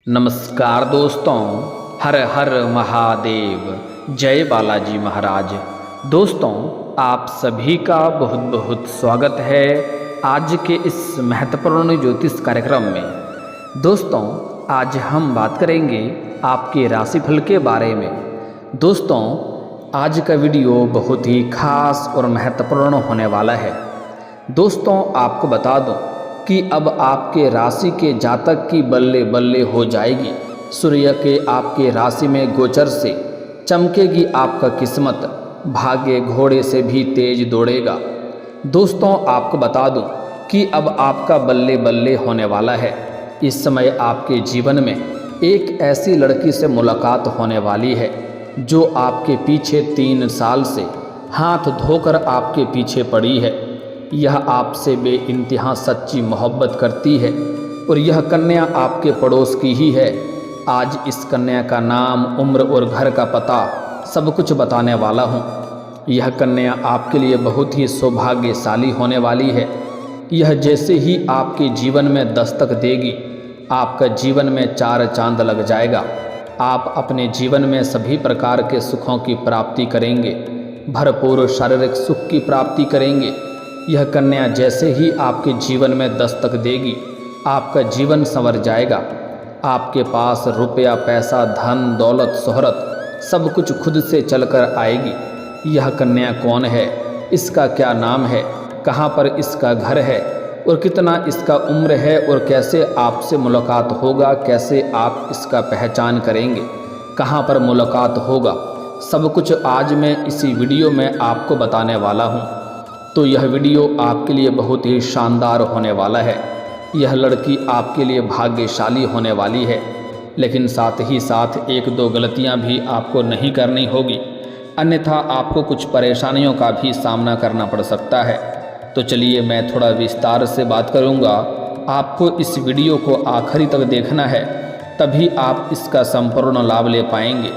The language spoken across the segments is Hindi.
नमस्कार दोस्तों, हर हर महादेव, जय बालाजी महाराज। दोस्तों, आप सभी का बहुत बहुत स्वागत है आज के इस महत्वपूर्ण ज्योतिष कार्यक्रम में। दोस्तों, आज हम बात करेंगे आपके राशिफल के बारे में। दोस्तों, आज का वीडियो बहुत ही खास और महत्वपूर्ण होने वाला है। दोस्तों, आपको बता दूं कि अब आपके राशि के जातक की बल्ले बल्ले हो जाएगी। सूर्य के आपके राशि में गोचर से चमकेगी आपका किस्मत, भाग्य घोड़े से भी तेज दौड़ेगा। दोस्तों, आपको बता दूं कि अब आपका बल्ले बल्ले होने वाला है। इस समय आपके जीवन में एक ऐसी लड़की से मुलाकात होने वाली है जो आपके पीछे 3 साल से हाथ धोकर आपके पीछे पड़ी है। यह आपसे बेइंतहा सच्ची मोहब्बत करती है और यह कन्या आपके पड़ोस की ही है। आज इस कन्या का नाम, उम्र और घर का पता सब कुछ बताने वाला हूँ। यह कन्या आपके लिए बहुत ही सौभाग्यशाली होने वाली है। यह जैसे ही आपके जीवन में दस्तक देगी, आपका जीवन में 4 चांद लग जाएगा। आप अपने जीवन में सभी प्रकार के सुखों की प्राप्ति करेंगे, भरपूर शारीरिक सुख की प्राप्ति करेंगे। यह कन्या जैसे ही आपके जीवन में दस्तक देगी, आपका जीवन संवर जाएगा। आपके पास रुपया, पैसा, धन, दौलत, शोहरत सब कुछ खुद से चलकर आएगी। यह कन्या कौन है, इसका क्या नाम है, कहाँ पर इसका घर है और कितना इसका उम्र है और कैसे आपसे मुलाकात होगा, कैसे आप इसका पहचान करेंगे, कहाँ पर मुलाकात होगा, सब कुछ आज मैं इसी वीडियो में आपको बताने वाला हूँ। तो यह वीडियो आपके लिए बहुत ही शानदार होने वाला है। यह लड़की आपके लिए भाग्यशाली होने वाली है, लेकिन साथ ही साथ 1-2 गलतियां भी आपको नहीं करनी होगी, अन्यथा आपको कुछ परेशानियों का भी सामना करना पड़ सकता है। तो चलिए मैं थोड़ा विस्तार से बात करूंगा। आपको इस वीडियो को आखिरी तक देखना है, तभी आप इसका संपूर्ण लाभ ले पाएंगे।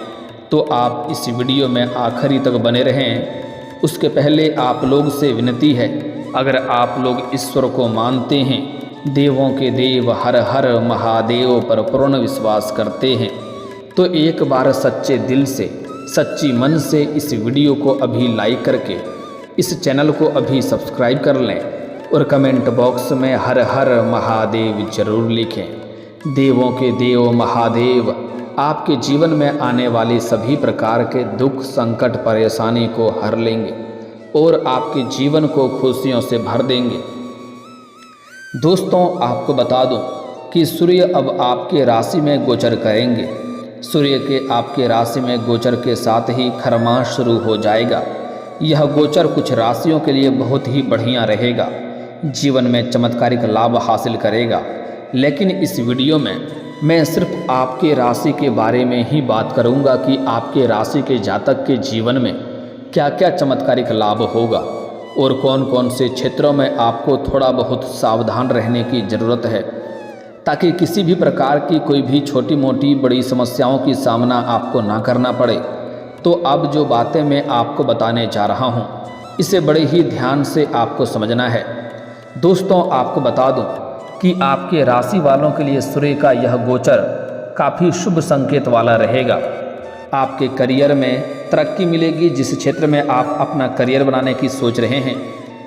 तो आप इस वीडियो में आखिरी तक बने रहें। उसके पहले आप लोग से विनती है, अगर आप लोग ईश्वर को मानते हैं, देवों के देव हर हर महादेव पर पूर्ण विश्वास करते हैं, तो एक बार सच्चे दिल से, सच्ची मन से इस वीडियो को अभी लाइक करके इस चैनल को अभी सब्सक्राइब कर लें और कमेंट बॉक्स में हर हर महादेव जरूर लिखें। देवों के देव महादेव आपके जीवन में आने वाले सभी प्रकार के दुख, संकट, परेशानी को हर लेंगे और आपके जीवन को खुशियों से भर देंगे। दोस्तों, आपको बता दूं कि सूर्य अब आपके राशि में गोचर करेंगे। सूर्य के आपके राशि में गोचर के साथ ही खरमास शुरू हो जाएगा। यह गोचर कुछ राशियों के लिए बहुत ही बढ़िया रहेगा, जीवन में चमत्कारिक लाभ हासिल करेगा। लेकिन इस वीडियो में मैं सिर्फ आपके राशि के बारे में ही बात करूंगा कि आपके राशि के जातक के जीवन में क्या क्या चमत्कारिक लाभ होगा और कौन कौन से क्षेत्रों में आपको थोड़ा बहुत सावधान रहने की ज़रूरत है, ताकि किसी भी प्रकार की कोई भी छोटी मोटी बड़ी समस्याओं की सामना आपको ना करना पड़े। तो अब जो बातें मैं आपको बताने जा रहा हूँ, इसे बड़े ही ध्यान से आपको समझना है। दोस्तों, आपको बता दूँ कि आपके राशि वालों के लिए सूर्य का यह गोचर काफ़ी शुभ संकेत वाला रहेगा। आपके करियर में तरक्की मिलेगी। जिस क्षेत्र में आप अपना करियर बनाने की सोच रहे हैं,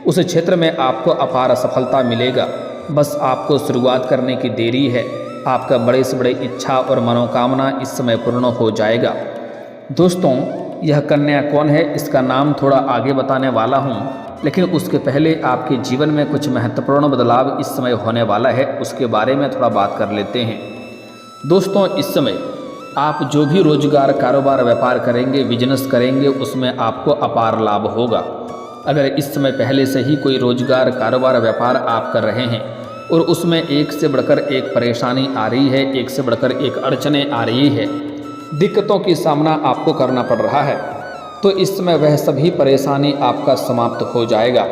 उस क्षेत्र में आपको अपार सफलता मिलेगा। बस आपको शुरुआत करने की देरी है। आपका बड़े से बड़े इच्छा और मनोकामना इस समय पूर्ण हो जाएगा। दोस्तों, यह कन्या कौन है, इसका नाम थोड़ा आगे बताने वाला हूँ, लेकिन उसके पहले आपके जीवन में कुछ महत्वपूर्ण बदलाव इस समय होने वाला है, उसके बारे में थोड़ा बात कर लेते हैं। दोस्तों, इस समय आप जो भी रोजगार, कारोबार, व्यापार करेंगे, बिजनेस करेंगे, उसमें आपको अपार लाभ होगा। अगर इस समय पहले से ही कोई रोजगार, कारोबार, व्यापार आप कर रहे हैं और उसमें एक से बढ़कर एक परेशानी आ रही है, एक से बढ़कर एक अड़चनें आ रही है, दिक्कतों की सामना आपको करना पड़ रहा है, तो इस समय वह सभी परेशानी आपका समाप्त हो जाएगा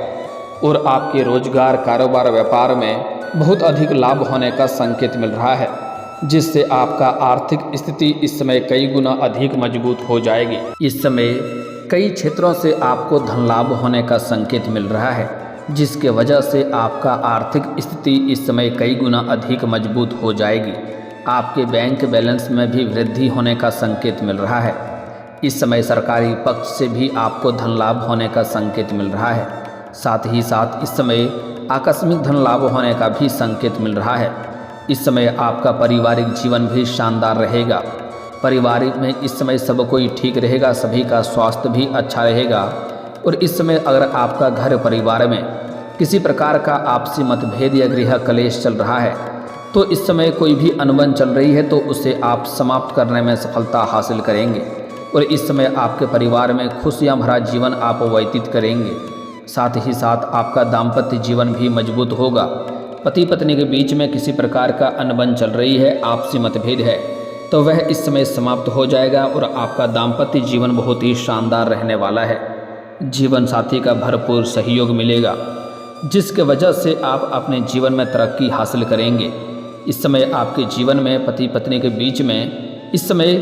और आपके रोजगार, कारोबार, व्यापार में बहुत अधिक लाभ होने का संकेत मिल रहा है, जिससे आपका आर्थिक स्थिति इस समय कई गुना अधिक मजबूत हो जाएगी। इस समय कई क्षेत्रों से आपको धन लाभ होने का संकेत मिल रहा है, जिसके वजह से आपका आर्थिक स्थिति इस समय कई गुना अधिक मजबूत हो जाएगी। आपके बैंक बैलेंस में भी वृद्धि होने का संकेत मिल रहा है। इस समय सरकारी पक्ष से भी आपको धन लाभ होने का संकेत मिल रहा है। साथ ही साथ इस समय आकस्मिक धन लाभ होने का भी संकेत मिल रहा है। इस समय आपका पारिवारिक जीवन भी शानदार रहेगा। परिवार में इस समय सब कोई ठीक रहेगा, सभी का स्वास्थ्य भी अच्छा रहेगा। और इस समय अगर आपका घर परिवार में किसी प्रकार का आपसी मतभेद या गृह कलेश चल रहा है तो इस समय कोई भी अनबन चल रही है तो उसे आप समाप्त करने में सफलता हासिल करेंगे। और इस समय आपके परिवार में खुशियां भरा जीवन आप व्यतीत करेंगे। साथ ही साथ आपका दाम्पत्य जीवन भी मजबूत होगा। पति पत्नी के बीच में किसी प्रकार का अनबन चल रही है, आपसी मतभेद है, तो वह इस समय समाप्त हो जाएगा और आपका दाम्पत्य जीवन बहुत ही शानदार रहने वाला है। जीवन साथी का भरपूर सहयोग मिलेगा, जिसके वजह से आप अपने जीवन में तरक्की हासिल करेंगे। इस समय आपके जीवन में पति पत्नी के बीच में इस समय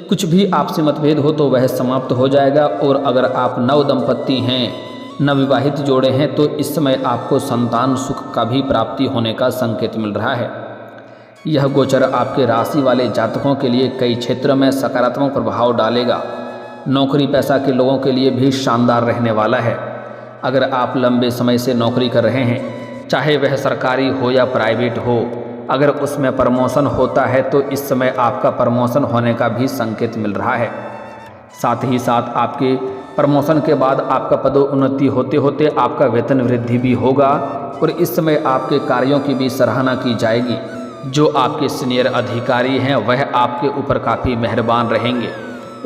कुछ भी आपसी मतभेद हो तो वह समाप्त हो जाएगा। और अगर आप नव दंपत्ति हैं, नवविवाहित जोड़े हैं, तो इस समय आपको संतान सुख का भी प्राप्ति होने का संकेत मिल रहा है। यह गोचर आपके राशि वाले जातकों के लिए कई क्षेत्रों में सकारात्मक प्रभाव डालेगा। नौकरी पेशा के लोगों के लिए भी शानदार रहने वाला है। अगर आप लंबे समय से नौकरी कर रहे हैं, चाहे वह सरकारी हो या प्राइवेट हो, अगर उसमें प्रमोशन होता है तो इस समय आपका प्रमोशन होने का भी संकेत मिल रहा है। साथ ही साथ आपके प्रमोशन के बाद आपका पदोन्नति होते होते आपका वेतन वृद्धि भी होगा। और इस समय आपके कार्यों की भी सराहना की जाएगी। जो आपके सीनियर अधिकारी हैं वह आपके ऊपर काफ़ी मेहरबान रहेंगे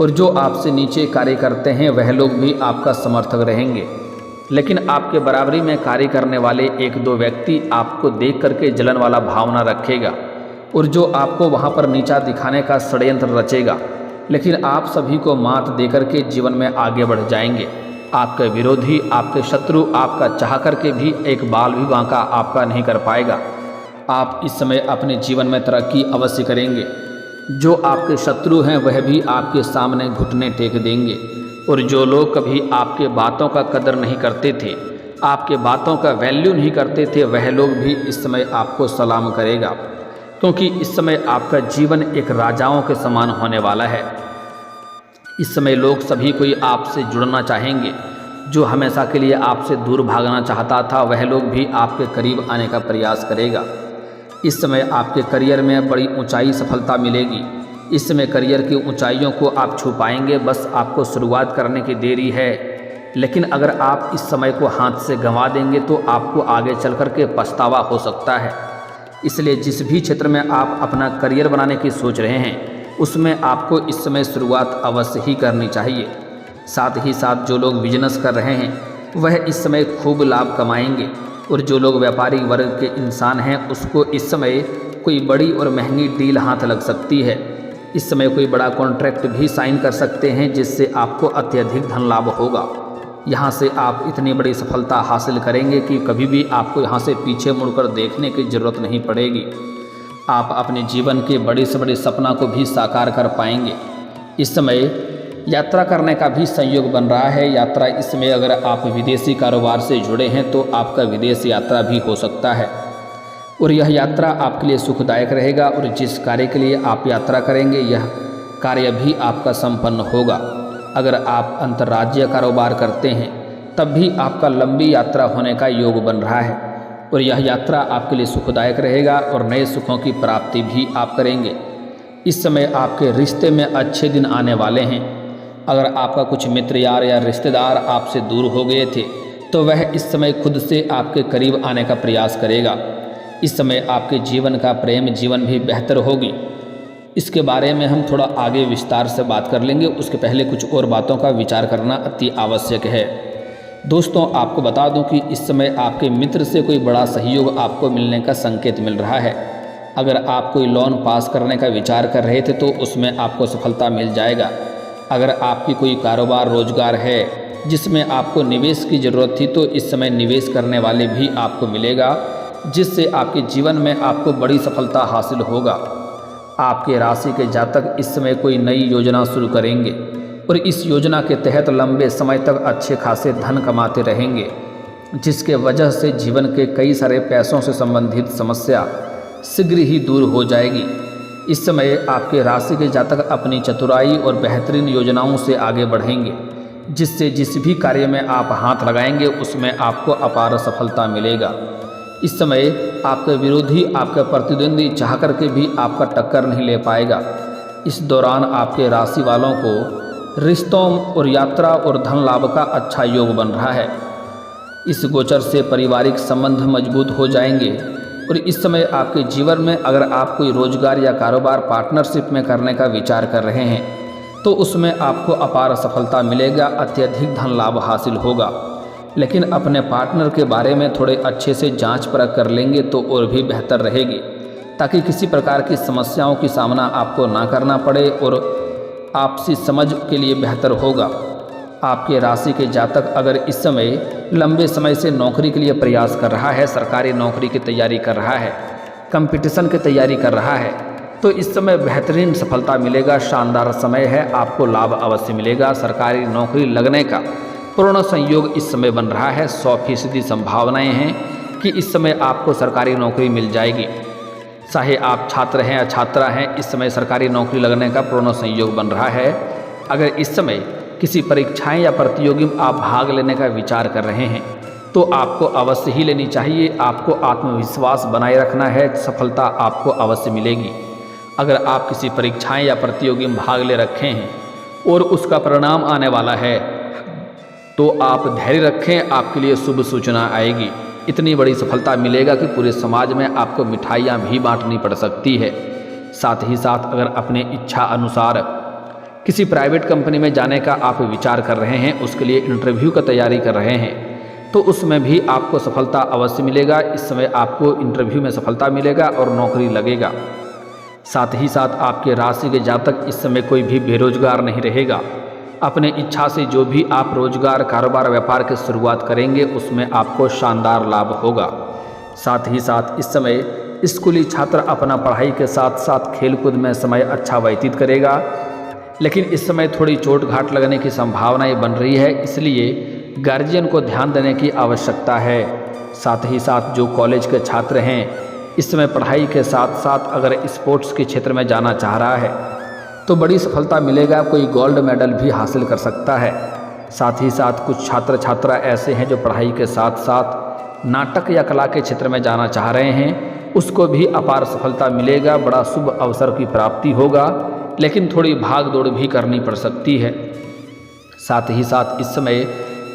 और जो आपसे नीचे कार्य करते हैं वह लोग भी आपका समर्थक रहेंगे। लेकिन आपके बराबरी में कार्य करने वाले एक दो व्यक्ति आपको देख करके जलन वाला भावना रखेगा और जो आपको वहां पर नीचा दिखाने का षड्यंत्र रचेगा। लेकिन आप सभी को मात देकर के जीवन में आगे बढ़ जाएंगे। आपके विरोधी, आपके शत्रु आपका चाह करके भी एक बाल भी बांका आपका नहीं कर पाएगा। आप इस समय अपने जीवन में तरक्की अवश्य करेंगे। जो आपके शत्रु हैं वह भी आपके सामने घुटने टेक देंगे। और जो लोग कभी आपके बातों का कदर नहीं करते थे, आपके बातों का वैल्यू नहीं करते थे, वह लोग भी इस समय आपको सलाम करेगा। क्योंकि इस समय आपका जीवन एक राजाओं के समान होने वाला है। इस समय लोग सभी कोई आपसे जुड़ना चाहेंगे। जो हमेशा के लिए आपसे दूर भागना चाहता था वह लोग भी आपके करीब आने का प्रयास करेगा। इस समय आपके करियर में बड़ी ऊंचाई सफलता मिलेगी। इस समय करियर की ऊंचाइयों को आप छू पाएंगे। बस आपको शुरुआत करने की देरी है। लेकिन अगर आप इस समय को हाथ से गंवा देंगे तो आपको आगे चल कर के पछतावा हो सकता है। इसलिए जिस भी क्षेत्र में आप अपना करियर बनाने की सोच रहे हैं उसमें आपको इस समय शुरुआत अवश्य ही करनी चाहिए। साथ ही साथ जो लोग बिजनेस कर रहे हैं वह इस समय खूब लाभ कमाएंगे। और जो लोग व्यापारी वर्ग के इंसान हैं उसको इस समय कोई बड़ी और महंगी डील हाथ लग सकती है। इस समय कोई बड़ा कॉन्ट्रैक्ट भी साइन कर सकते हैं जिससे आपको अत्यधिक धन लाभ होगा। यहाँ से आप इतनी बड़ी सफलता हासिल करेंगे कि कभी भी आपको यहाँ से पीछे मुड़कर देखने की ज़रूरत नहीं पड़ेगी। आप अपने जीवन के बड़े से बड़े सपना को भी साकार कर पाएंगे। इस समय यात्रा करने का भी संयोग बन रहा है। यात्रा इस समय अगर आप विदेशी कारोबार से जुड़े हैं तो आपका विदेश यात्रा भी हो सकता है और यह यात्रा आपके लिए सुखदायक रहेगा। और जिस कार्य के लिए आप यात्रा करेंगे यह कार्य भी आपका संपन्न होगा। अगर आप अंतर्राज्यीय कारोबार करते हैं तब भी आपका लंबी यात्रा होने का योग बन रहा है और यह यात्रा आपके लिए सुखदायक रहेगा और नए सुखों की प्राप्ति भी आप करेंगे। इस समय आपके रिश्ते में अच्छे दिन आने वाले हैं। अगर आपका कुछ मित्र यार या रिश्तेदार आपसे दूर हो गए थे तो वह इस समय खुद से आपके करीब आने का प्रयास करेगा। इस समय आपके जीवन का प्रेम जीवन भी बेहतर होगी। इसके बारे में हम थोड़ा आगे विस्तार से बात कर लेंगे। उसके पहले कुछ और बातों का विचार करना अति आवश्यक है। दोस्तों, आपको बता दूं कि इस समय आपके मित्र से कोई बड़ा सहयोग आपको मिलने का संकेत मिल रहा है। अगर आप कोई लोन पास करने का विचार कर रहे थे तो उसमें आपको सफलता मिल जाएगा। अगर आपकी कोई कारोबार रोजगार है जिसमें आपको निवेश की ज़रूरत थी तो इस समय निवेश करने वाले भी आपको मिलेगा, जिससे आपके जीवन में आपको बड़ी सफलता हासिल होगा। आपके राशि के जातक इस समय कोई नई योजना शुरू करेंगे और इस योजना के तहत लंबे समय तक अच्छे खासे धन कमाते रहेंगे, जिसके वजह से जीवन के कई सारे पैसों से संबंधित समस्या शीघ्र ही दूर हो जाएगी। इस समय आपके राशि के जातक अपनी चतुराई और बेहतरीन योजनाओं से आगे बढ़ेंगे, जिससे जिस भी कार्य में आप हाथ लगाएंगे उसमें आपको अपार सफलता मिलेगा। इस समय आपके विरोधी, आपके प्रतिद्वंदी चाह करके भी आपका टक्कर नहीं ले पाएगा। इस दौरान आपके राशि वालों को रिश्तों और यात्रा और धन लाभ का अच्छा योग बन रहा है। इस गोचर से पारिवारिक संबंध मजबूत हो जाएंगे और इस समय आपके जीवन में अगर आप कोई रोजगार या कारोबार पार्टनरशिप में करने का विचार कर रहे हैं तो उसमें आपको अपार सफलता मिलेगा, अत्यधिक धन लाभ हासिल होगा। लेकिन अपने पार्टनर के बारे में थोड़े अच्छे से जांच परख कर लेंगे तो और भी बेहतर रहेगी, ताकि किसी प्रकार की समस्याओं की सामना आपको ना करना पड़े और आपसी समझ के लिए बेहतर होगा। आपके राशि के जातक अगर इस समय लंबे समय से नौकरी के लिए प्रयास कर रहा है, सरकारी नौकरी की तैयारी कर रहा है, कंपटीशन की तैयारी कर रहा है, तो इस समय बेहतरीन सफलता मिलेगा। शानदार समय है, आपको लाभ अवश्य मिलेगा। सरकारी नौकरी लगने का पूर्ण संयोग इस समय बन रहा है। 100% संभावनाएं हैं कि इस समय आपको सरकारी नौकरी मिल जाएगी। चाहे आप छात्र हैं या छात्रा हैं, इस समय सरकारी नौकरी लगने का पूर्ण संयोग बन रहा है। अगर इस समय किसी परीक्षाएं या प्रतियोगी में आप भाग लेने का विचार कर रहे हैं तो आपको अवश्य ही लेनी चाहिए। आपको आत्मविश्वास बनाए रखना है, सफलता आपको अवश्य मिलेगी। अगर आप किसी परीक्षाएं या प्रतियोगी में भाग ले रखे हैं और उसका परिणाम आने वाला है तो आप धैर्य रखें, आपके लिए शुभ सूचना आएगी। इतनी बड़ी सफलता मिलेगा कि पूरे समाज में आपको मिठाइयाँ भी बांटनी पड़ सकती है। साथ ही साथ अगर अपने इच्छा अनुसार किसी प्राइवेट कंपनी में जाने का आप विचार कर रहे हैं, उसके लिए इंटरव्यू का तैयारी कर रहे हैं, तो उसमें भी आपको सफलता अवश्य मिलेगा। इस समय आपको इंटरव्यू में सफलता मिलेगा और नौकरी लगेगा। साथ ही साथ आपके राशि के जातक इस समय कोई भी बेरोजगार नहीं रहेगा। अपने इच्छा से जो भी आप रोजगार, कारोबार, व्यापार की शुरुआत करेंगे उसमें आपको शानदार लाभ होगा। साथ ही साथ इस समय स्कूली छात्र अपना पढ़ाई के साथ साथ खेलकूद में समय अच्छा व्यतीत करेगा, लेकिन इस समय थोड़ी चोट घाट लगने की संभावनाएं बन रही है, इसलिए गार्जियन को ध्यान देने की आवश्यकता है। साथ ही साथ जो कॉलेज के छात्र हैं इस समय पढ़ाई के साथ साथ अगर स्पोर्ट्स के क्षेत्र में जाना चाह रहा है तो बड़ी सफलता मिलेगा, कोई गोल्ड मेडल भी हासिल कर सकता है। साथ ही साथ कुछ छात्र छात्रा ऐसे हैं जो पढ़ाई के साथ साथ नाटक या कला के क्षेत्र में जाना चाह रहे हैं, उसको भी अपार सफलता मिलेगा, बड़ा शुभ अवसर की प्राप्ति होगा, लेकिन थोड़ी भाग दौड़ भी करनी पड़ सकती है। साथ ही साथ इस समय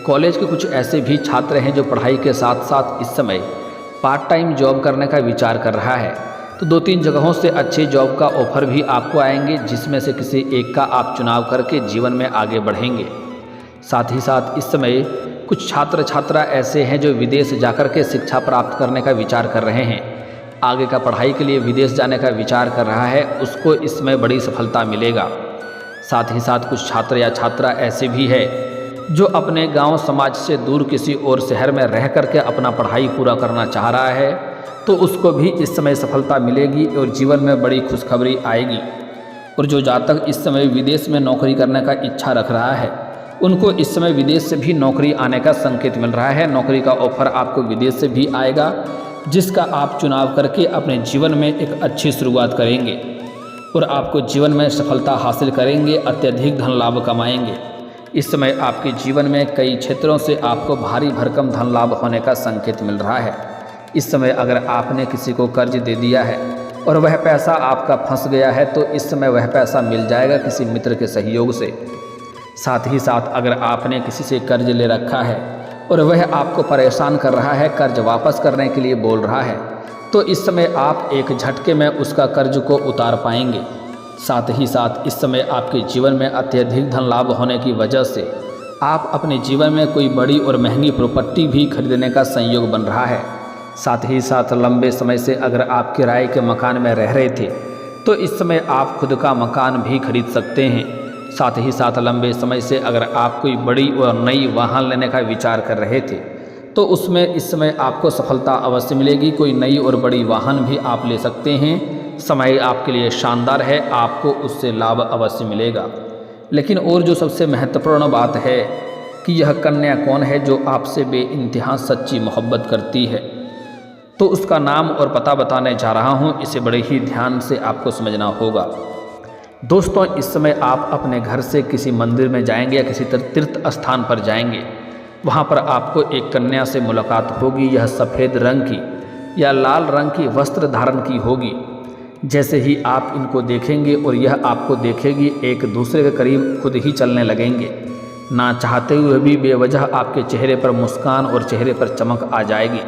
कॉलेज के कुछ ऐसे भी छात्र हैं जो पढ़ाई के साथ साथ इस समय पार्ट टाइम जॉब करने का विचार कर रहा है, तो 2-3 जगहों से अच्छे जॉब का ऑफर भी आपको आएंगे, जिसमें से किसी एक का आप चुनाव करके जीवन में आगे बढ़ेंगे। साथ ही साथ इस समय कुछ छात्र छात्रा ऐसे हैं जो विदेश जाकर के शिक्षा प्राप्त करने का विचार कर रहे हैं, आगे का पढ़ाई के लिए विदेश जाने का विचार कर रहा है, उसको इसमें बड़ी सफलता मिलेगा। साथ ही साथ कुछ छात्र या छात्रा ऐसे भी है जो अपने गांव समाज से दूर किसी और शहर में रह करके अपना पढ़ाई पूरा करना चाह रहा है, तो उसको भी इस समय सफलता मिलेगी और जीवन में बड़ी खुशखबरी आएगी। और जो जातक इस समय विदेश में नौकरी करने का इच्छा रख रहा है उनको इस समय विदेश से भी नौकरी आने का संकेत मिल रहा है। नौकरी का ऑफर आपको विदेश से भी आएगा, जिसका आप चुनाव करके अपने जीवन में एक अच्छी शुरुआत करेंगे और आपको जीवन में सफलता हासिल करेंगे, अत्यधिक धन लाभ कमाएंगे। इस समय आपके जीवन में कई क्षेत्रों से आपको भारी भरकम धन लाभ होने का संकेत मिल रहा है। इस समय अगर आपने किसी को कर्ज दे दिया है और वह पैसा आपका फंस गया है तो इस समय वह पैसा मिल जाएगा किसी मित्र के सहयोग से। साथ ही साथ अगर आपने किसी से कर्ज ले रखा है और वह आपको परेशान कर रहा है, कर्ज वापस करने के लिए बोल रहा है, तो इस समय आप एक झटके में उसका कर्ज को उतार पाएंगे। साथ ही साथ इस समय आपके जीवन में अत्यधिक धन लाभ होने की वजह से आप अपने जीवन में कोई बड़ी और महंगी प्रॉपर्टी भी खरीदने का संयोग बन रहा है। साथ ही साथ लंबे समय से अगर आप किराए के मकान में रह रहे थे तो इस समय आप खुद का मकान भी खरीद सकते हैं। साथ ही साथ लंबे समय से अगर आप कोई बड़ी और नई वाहन लेने का विचार कर रहे थे तो उसमें इस समय आपको सफलता अवश्य मिलेगी। कोई नई और बड़ी वाहन भी आप ले सकते हैं। समय आपके लिए शानदार है, आपको उससे लाभ अवश्य मिलेगा। लेकिन और जो सबसे महत्वपूर्ण बात है कि यह कन्या कौन है जो आपसे बेइंतहा सच्ची मोहब्बत करती है, तो तो उसका नाम और पता बताने जा रहा हूँ, इसे बड़े ही ध्यान से आपको समझना होगा। दोस्तों, इस समय आप अपने घर से किसी मंदिर में जाएंगे या किसी तीर्थ स्थान पर जाएंगे। वहाँ पर आपको एक कन्या से मुलाकात होगी। यह सफ़ेद रंग की या लाल रंग की वस्त्र धारण की होगी। जैसे ही आप इनको देखेंगे और यह आपको देखेगी, एक दूसरे के करीब खुद ही चलने लगेंगे। ना चाहते हुए भी बेवजह आपके चेहरे पर मुस्कान और चेहरे पर चमक आ जाएगी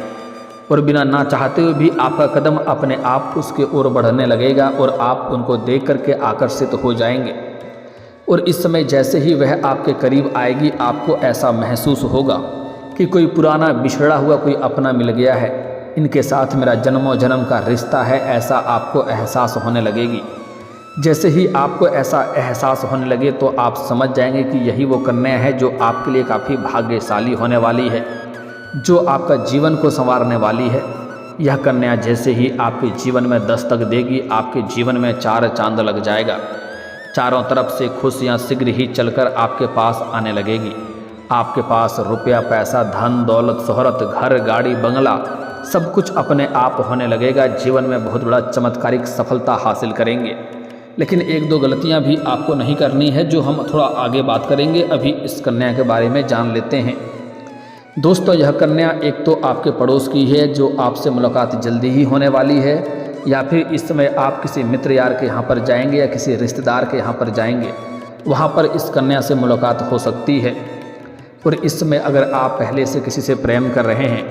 और बिना ना चाहते हुए भी आपका कदम अपने आप उसके ओर बढ़ने लगेगा और आप उनको देख करके आकर्षित हो जाएंगे। और इस समय जैसे ही वह आपके करीब आएगी, आपको ऐसा महसूस होगा कि कोई पुराना बिछड़ा हुआ कोई अपना मिल गया है, इनके साथ मेरा जन्मों जन्म का रिश्ता है, ऐसा आपको एहसास होने लगेगी। जैसे ही आपको ऐसा एहसास होने लगे तो आप समझ जाएंगे कि यही वो कन्या है जो आपके लिए काफ़ी भाग्यशाली होने वाली है, जो आपका जीवन को संवारने वाली है। यह कन्या जैसे ही आपके जीवन में दस्तक देगी, आपके जीवन में चार चांद लग जाएगा। चारों तरफ से खुशियाँ शीघ्र ही चलकर आपके पास आने लगेगी। आपके पास रुपया पैसा, धन दौलत, शोहरत, घर गाड़ी बंगला सब कुछ अपने आप होने लगेगा। जीवन में बहुत बड़ा चमत्कारिक सफलता हासिल करेंगे। लेकिन एक दो गलतियां भी आपको नहीं करनी है, जो हम थोड़ा आगे बात करेंगे। अभी इस कन्या के बारे में जान लेते हैं। दोस्तों, यह कन्या एक तो आपके पड़ोस की है, जो आपसे मुलाकात जल्दी ही होने वाली है, या फिर इस समय आप किसी मित्र यार के यहाँ पर जाएंगे या किसी रिश्तेदार के यहाँ पर जाएंगे, वहाँ पर इस कन्या से मुलाकात हो सकती है। और इस समय अगर आप पहले से किसी से प्रेम कर रहे हैं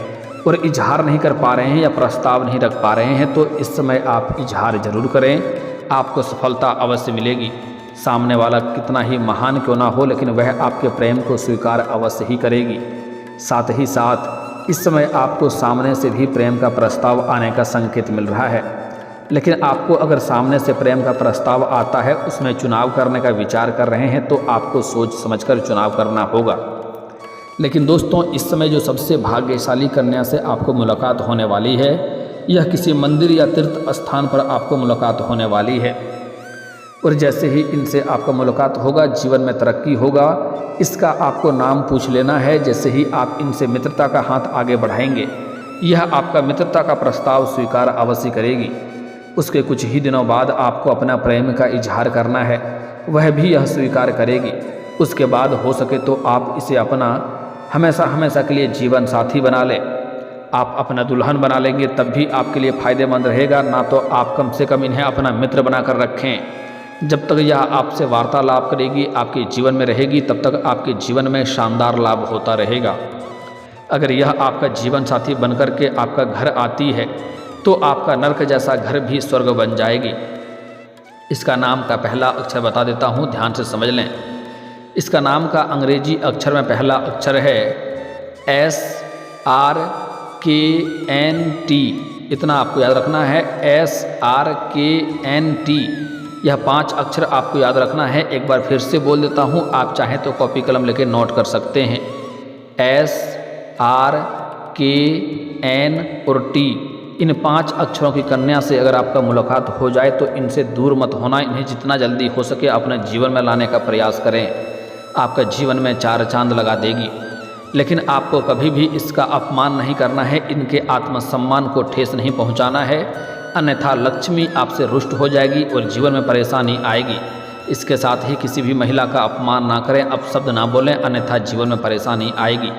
और इजहार नहीं कर पा रहे हैं या प्रस्ताव नहीं रख पा रहे हैं, तो इस समय आप इजहार जरूर करें, आपको सफलता अवश्य मिलेगी। सामने वाला कितना ही महान क्यों ना हो, लेकिन वह आपके प्रेम को स्वीकार अवश्य ही करेगी। साथ ही साथ इस समय आपको सामने से भी प्रेम का प्रस्ताव आने का संकेत मिल रहा है। लेकिन आपको अगर सामने से प्रेम का प्रस्ताव आता है, उसमें चुनाव करने का विचार कर रहे हैं, तो आपको सोच समझकर चुनाव करना होगा। लेकिन दोस्तों, इस समय जो सबसे भाग्यशाली कन्या से आपको मुलाकात होने वाली है, यह किसी मंदिर या तीर्थ स्थान पर आपको मुलाकात होने वाली है। और जैसे ही इनसे आपका मुलाकात होगा, जीवन में तरक्की होगा। इसका आपको नाम पूछ लेना है। जैसे ही आप इनसे मित्रता का हाथ आगे बढ़ाएंगे, यह आपका मित्रता का प्रस्ताव स्वीकार अवश्य करेगी। उसके कुछ ही दिनों बाद आपको अपना प्रेम का इजहार करना है, वह भी यह स्वीकार करेगी। उसके बाद हो सके तो आप इसे अपना हमेशा हमेशा के लिए जीवन साथी बना लें। आप अपना दुल्हन बना लेंगे तब भी आपके लिए फ़ायदेमंद रहेगा। ना तो आप कम से कम इन्हें अपना मित्र बनाकर रखें। जब तक यह आपसे वार्तालाप करेगी, आपके जीवन में रहेगी, तब तक आपके जीवन में शानदार लाभ होता रहेगा। अगर यह आपका जीवन साथी बनकर के आपका घर आती है, तो आपका नरक जैसा घर भी स्वर्ग बन जाएगी। इसका नाम का पहला अक्षर बता देता हूँ, ध्यान से समझ लें। इसका नाम का अंग्रेजी अक्षर में पहला अक्षर है SRKNT। इतना आपको याद रखना है, SRKNT। यह 5 अक्षर आपको याद रखना है। एक बार फिर से बोल देता हूँ, आप चाहें तो कॉपी कलम लेके नोट कर सकते हैं। SRKN और T, इन 5 अक्षरों की कन्या से अगर आपका मुलाकात हो जाए तो इनसे दूर मत होना। इन्हें जितना जल्दी हो सके अपने जीवन में लाने का प्रयास करें। आपका जीवन में चार चांद लगा देगी। लेकिन आपको कभी भी इसका अपमान नहीं करना है, इनके आत्मसम्मान को ठेस नहीं पहुंचाना है, अन्यथा लक्ष्मी आपसे रुष्ट हो जाएगी और जीवन में परेशानी आएगी। इसके साथ ही किसी भी महिला का अपमान ना करें, अपशब्द ना बोलें, अन्यथा जीवन में परेशानी आएगी।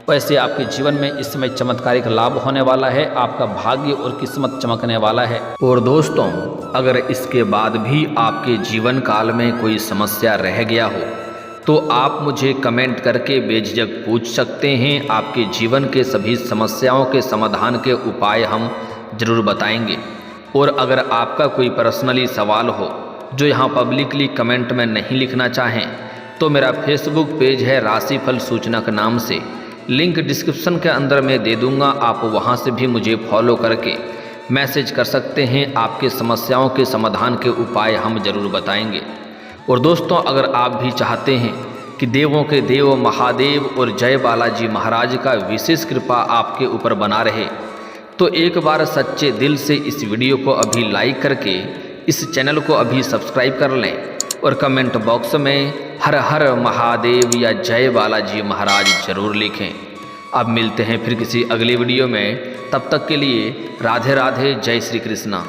वैसे आपके जीवन में इस समय चमत्कारिक लाभ होने वाला है, आपका भाग्य और किस्मत चमकने वाला है। और दोस्तों, अगर इसके बाद भी आपके जीवन काल में कोई समस्या रह गया हो तो आप मुझे कमेंट करके बेझिझक पूछ सकते हैं। आपके जीवन के सभी समस्याओं के समाधान के उपाय हम जरूर बताएंगे। और अगर आपका कोई पर्सनली सवाल हो जो यहाँ पब्लिकली कमेंट में नहीं लिखना चाहें, तो मेरा फेसबुक पेज है राशिफल सूचनक नाम से, लिंक डिस्क्रिप्शन के अंदर मैं दे दूँगा। आप वहाँ से भी मुझे फॉलो करके मैसेज कर सकते हैं। आपके समस्याओं के समाधान के उपाय हम जरूर बताएंगे। और दोस्तों, अगर आप भी चाहते हैं कि देवों के देव महादेव और जय बालाजी महाराज का विशेष कृपा आपके ऊपर बना रहे, तो एक बार सच्चे दिल से इस वीडियो को अभी लाइक करके इस चैनल को अभी सब्सक्राइब कर लें और कमेंट बॉक्स में हर हर महादेव या जय बालाजी महाराज जरूर लिखें। अब मिलते हैं फिर किसी अगली वीडियो में, तब तक के लिए राधे राधे, जय श्री कृष्णा।